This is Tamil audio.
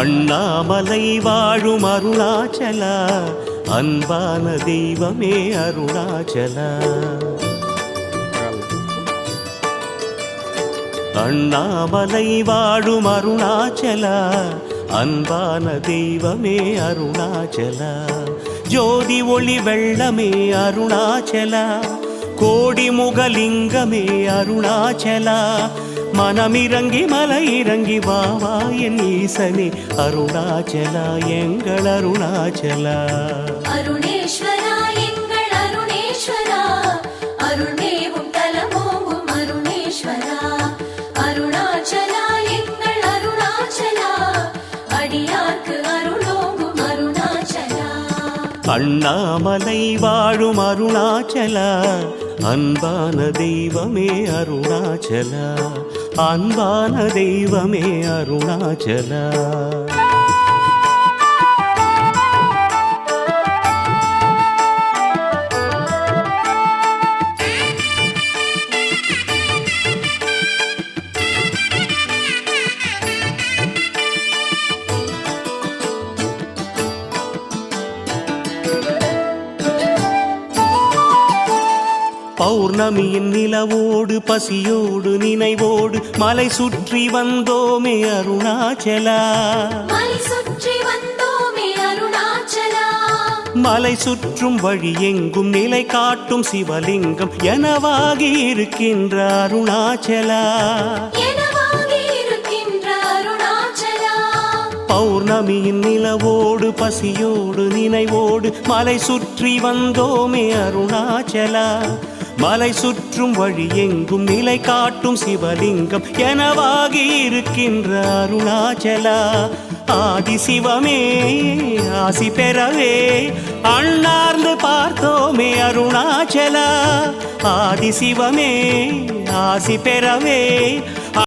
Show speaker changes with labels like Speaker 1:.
Speaker 1: அண்ணாமலை வாழும் அருணாச்சலா, அன்பான தெய்வமே அருணாச்சலா. அண்ணாமலை வாழும் அருணாச்சலா, அன்பான தெய்வமே அருணாச்சலா. ஜோதி ஒளி வெள்ளமே அருணாச்சலா, கோடி முகலிங்கமே அருணாச்சலா. மனமிறங்கி மலை இறங்கி வாவா என் ஈசனே அருணாச்சலா, எங்கள் அருணாச்சலா.
Speaker 2: அருணேஸ்வரா எங்கள் அருணேஸ்வரா, அருள்மேவும் தலமோங்கும் அருணேஸ்வரா. அருணாச்சலா எங்கள் அருணாச்சலா, அடியார்க்கு அருளோங்கும் அருணாச்சலா.
Speaker 1: அண்ணாமலை வாழும் அருணாச்சலா, அன்பான தெய்வமே அருணாச்சலா, அன்பான தெய்வமே அருணாச்சலா. பௌர்ணமியின் நிலவோடு பசியோடு நினைவோடு மலை சுற்றி வந்தோமே அருணாச்சலா.
Speaker 2: மலை சுற்றி வந்தோமே அருணாச்சலா.
Speaker 1: மலை சுற்றும் வழி எங்கும் நிலை காட்டும் சிவலிங்கம் எனவாகி இருக்கின்ற அருணாச்சலா.
Speaker 2: எனவாகி இருக்கின்ற அருணாச்சலா.
Speaker 1: பௌர்ணமியின் நிலவோடு பசியோடு நினைவோடு மலை சுற்றி வந்தோமே அருணாச்சலா. மலை சுற்றும் வழி எங்கும் நிலை காட்டும் சிவலிங்கம் எனவாகி இருக்கின்ற அருணாச்சலா. ஆதி சிவமே ஆசி பெறவே அண்ணார்ந்து பார்த்தோமே அருணாச்சலா. ஆதி சிவமே ஆசி பெறவே